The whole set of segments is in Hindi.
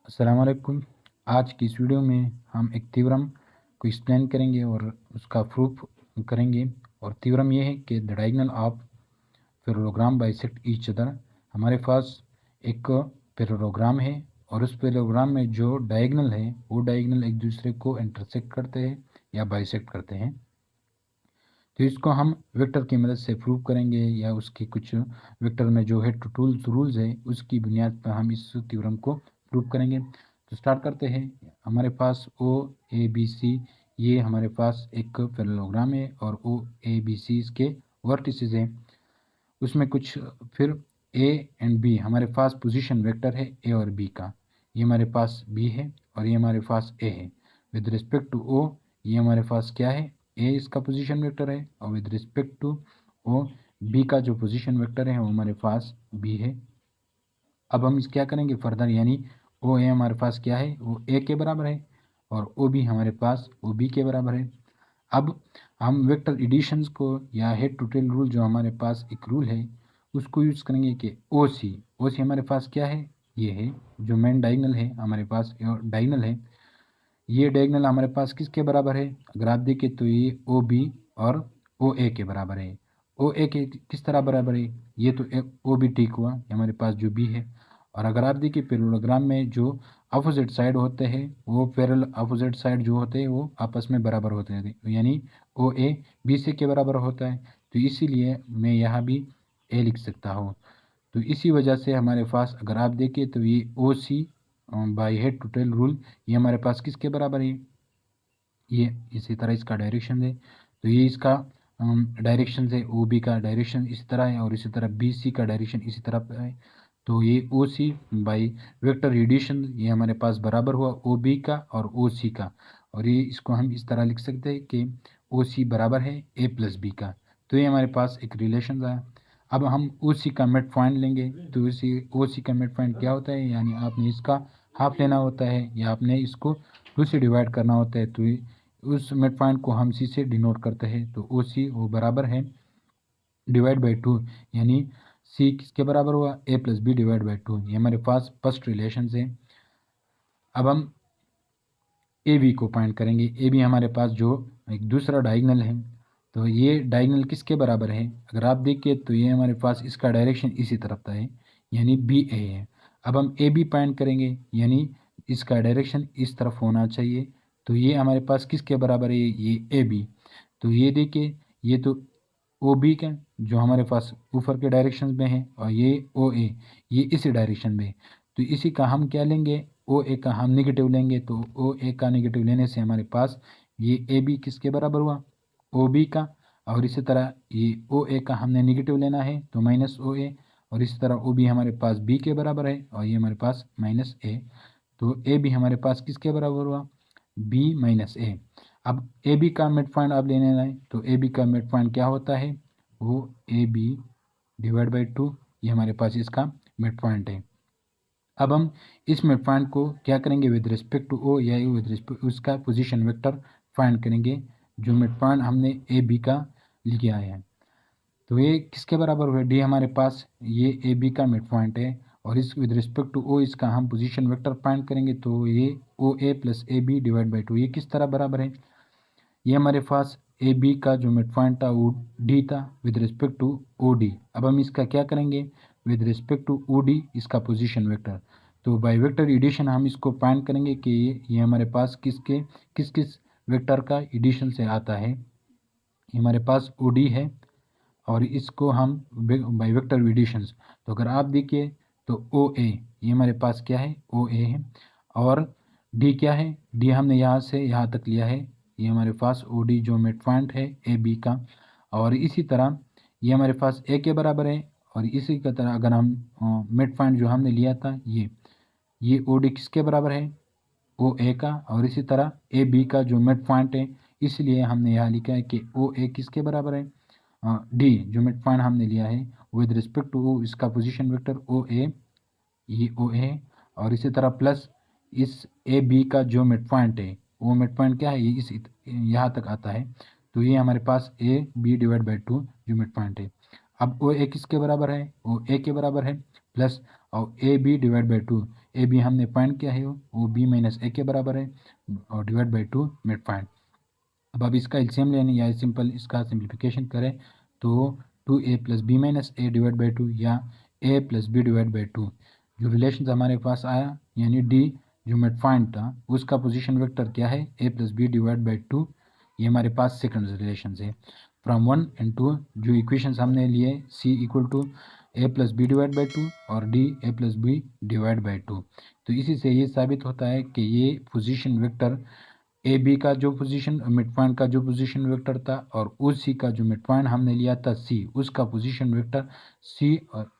अस्सलाम वालेकुम। आज की इस वीडियो में हम एक थ्योरम को एक्सप्लेन करेंगे और उसका प्रूफ करेंगे। और थ्योरम ये है कि the diagonal of parallelogram bisect each other. हमारे पास एक पैरेललोग्राम है और उस पैरेललोग्राम में जो डायगोनल है वो डायगोनल एक दूसरे को इंटरसेक्ट करते हैं या बाइसेक्ट करते हैं। तो इसको हम वेक्टर की मदद से प्रूव करेंगे या उसके कुछ वेक्टर में जो है टूल्स रूल्स है उसकी बुनियाद पर हम इस थ्योरम को प्रूव करेंगे। तो स्टार्ट करते हैं। हमारे पास ओ ए बी सी ये हमारे पास एक पैरेललोग्राम है और ओ ए बी सी इसके वर्टिसेस हैं। उसमें कुछ फिर ए एंड बी हमारे पास पोजीशन वेक्टर है ए और बी का। ये हमारे पास बी है और ये हमारे पास ए है। विद रिस्पेक्ट टू ओ ये हमारे पास क्या है, ए इसका पोजीशन वेक्टर है और with respect to O B का जो पोजीशन वेक्टर है वो हमारे पास बी है। अब हम इस क्या करेंगे फर्दर, यानी ओ ए हमारे पास क्या है वो ए के बराबर है और ओ बी हमारे पास ओ बी के बराबर है। अब हम वेक्टर एडिशंस को या हेड टू टेल रूल जो हमारे पास एक रूल है उसको यूज़ करेंगे कि ओ सी हमारे पास क्या है, ये है जो मेन डायगोनल है हमारे पास डायगोनल है। ये डायगोनल हमारे पास किसके बराबर है, अगर आप देखें तो ये ओ बी और ओ ए के बराबर है। ओ ए के किस तरह बराबर है, ये तो ओ बी ठीक हुआ, ये हमारे पास जो बी है। और अगर आप देखिए पैरेललोग्राम में जो अपोजिट साइड होते हैं वो अपोजिट साइड जो होते हैं वो आपस में बराबर होते हैं, यानी ओ ए बी सी के बराबर होता है। तो इसीलिए मैं यहाँ भी ए लिख सकता हूँ। तो इसी वजह से हमारे पास अगर आप देखिए तो ये O C by head to tail rule ये हमारे पास किसके बराबर है, ये इसी तरह इसका डायरेक्शन है। तो ये इसका डायरेक्शन है, ओ बी का डायरेक्शन इसी तरह है और इसी तरह बी सी का डायरेक्शन इसी तरह है। तो ये O C by vector radiation ये हमारे पास बराबर हुआ ओ बी का और ओ सी का। और ये इसको हम इस तरह लिख सकते हैं कि ओ सी बराबर है ए प्लस बी का। तो ये हमारे पास एक रिलेशन आया। अब हम ओ सी का मिड पॉइंट लेंगे। तो इसी ओ सी का मिड पॉइंट क्या होता है, यानी आपने इसका हाफ लेना होता है या आपने इसको 2 से डिवाइड करना होता है। तो उस मिड पॉइंट को हम सी से डिनोट करते हैं। तो ओ सी वो बराबर है डिवाइड बाई 2, यानी सी किसके बराबर हुआ ए प्लस बी डिवाइड बाई 2। ये हमारे पास फर्स्ट रिलेशन है। अब हम ए बी को पॉइंट करेंगे। ए बी हमारे पास जो एक दूसरा डायगोनल है, तो ये डायगोनल किसके बराबर है, अगर आप देखिए तो ये हमारे पास इसका डायरेक्शन इसी तरफ का है, यानी बी ए है। अब हम ए बी पॉइंट करेंगे, यानी इसका डायरेक्शन इस तरफ होना चाहिए। तो ये हमारे पास किसके बराबर है, ये ए बी। तो ये देखिए ये तो ओ बी का जो हमारे पास ऊपर के डायरेक्शन में है और ये ओ ए ये इसी डायरेक्शन में है। तो इसी का हम क्या लेंगे, ओ ए का हम नेगेटिव लेंगे। तो ओ ए का नेगेटिव लेने से हमारे पास ये ए बी किसके बराबर हुआ, ओ बी का। और इसी तरह ये ओ ए का हमने नेगेटिव लेना है तो माइनस ओ ए। और इसी तरह ओ बी हमारे पास बी के बराबर है और ये हमारे पास माइनस ए। तो ए बी हमारे पास किसके बराबर हुआ, बी माइनस ए। अब ए बी का मिड पॉइंट आप लेने आए तो ए बी का मिड पॉइंट क्या होता है, वो ए बी डिवाइड बाई 2, ये हमारे पास इसका मिड पॉइंट है। अब हम इस मिड पॉइंट को क्या करेंगे, विद रिस्पेक्ट टू ओ या विद रिस्पेक्ट उसका पोजीशन वेक्टर फाइंड करेंगे जो मिड पॉइंट हमने ए बी का लिखे आए हैं। तो ये किसके बराबर हुआ, डी हमारे पास ये ए बी का मिड पॉइंट है और इस विद रिस्पेक्ट टू ओ इसका हम पोजीशन वेक्टर फाइंड करेंगे। तो ये O A plus A B divide by 2 ये किस तरह बराबर है, ये हमारे पास ए बी का जो मिड पॉइंट था वो डी था with respect to O D. अब हम इसका क्या करेंगे, with respect to O D इसका पोजीशन वेक्टर। तो बाय वेक्टर एडिशन हम इसको फाइंड करेंगे कि ये हमारे पास किस किस वेक्टर का एडिशन से आता है। ये हमारे पास ओ डी है और इसको हम बाय वेक्टर एडिशंस। तो अगर आप देखिए तो ओ ए ये हमारे पास क्या है, ओ ए है। और डी क्या है, डी हमने यहाँ से यहाँ तक लिया है, ये हमारे पास ओ डी जो मिड पॉइंट है ए बी का। और इसी तरह ये हमारे पास ए के बराबर है और इसी की तरह अगर हम मिड पॉइंट जो हमने लिया था ये ओ डी किसके बराबर है, ओ ए का। और इसी तरह ए बी का जो मिड पॉइंट है, इसलिए हमने यहाँ लिखा है कि ओ ए किसके बराबर है, डी जो मिड पॉइंट हमने लिया है विद रिस्पेक्ट टू इसका पोजीशन वेक्टर ओ ए, ये ओ ए। और इसी तरह प्लस इस ए बी का जो मिड पॉइंट है वो मिड पॉइंट क्या है, ये इस यहाँ तक आता है। तो ये हमारे पास ए बी डिवाइड बाई 2 जो मिड पॉइंट है। अब ओ ए किसके बराबर है, ओ ए के बराबर है प्लस और A B divide by 2, A B हमने फाइंड किया है वो बी माइनस ए के बराबर है और डिवाइड बाई 2 मिड फाइंड। अब इसका एलसीएम लेने या सिंपल इसका सिंप्लीफिकेशन करें तो 2a plus B minus A divide by 2 या a plus B divide by 2 जो रिलेशन हमारे पास आया, यानी डी जो मिड पॉइंट था उसका पोजीशन वेक्टर क्या है a plus B divide by 2, ये हमारे पास सेकंड रिलेशन है। फ्रॉम 1 एंड 2 जो इक्वेशंस हमने लिए c equal to a plus B divide by 2 और d a plus B divide by 2, तो इसी से ये साबित होता है कि ये पोजीशन वेक्टर ए बी का जो पोजीशन मिड पॉइंट का जो पोजीशन वेक्टर था और उस सी का जो मिड पॉइंट हमने लिया था सी, उसका position vector C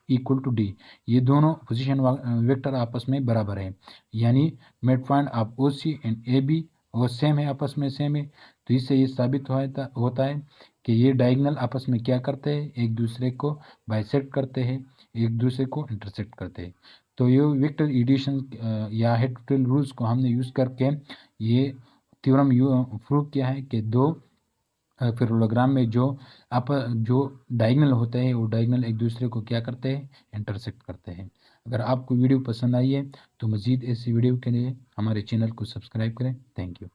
equal to D, ये दोनों पोजीशन वेक्टर आपस में बराबर है, यानी mid point of O C and A B वो सेम है, आपस में सेम है। तो इससे ये साबित होता है कि ये डायगोनल आपस में क्या करते हैं, एक दूसरे को बाइसेक्ट करते हैं, एक दूसरे को इंटरसेक्ट करते हैं। तो ये वेक्टर एडिशन या हेड रूल्स को हमने यूज़ करके ये थ्योरम प्रूव किया है कि दो पैरेललोग्राम में जो डायगोनल होते हैं वो डायगोनल एक दूसरे को क्या करते हैं, इंटरसेक्ट करते हैं। अगर आपको वीडियो पसंद आई है तो मज़ीद ऐसी वीडियो के लिए हमारे चैनल को सब्सक्राइब करें। Thank you.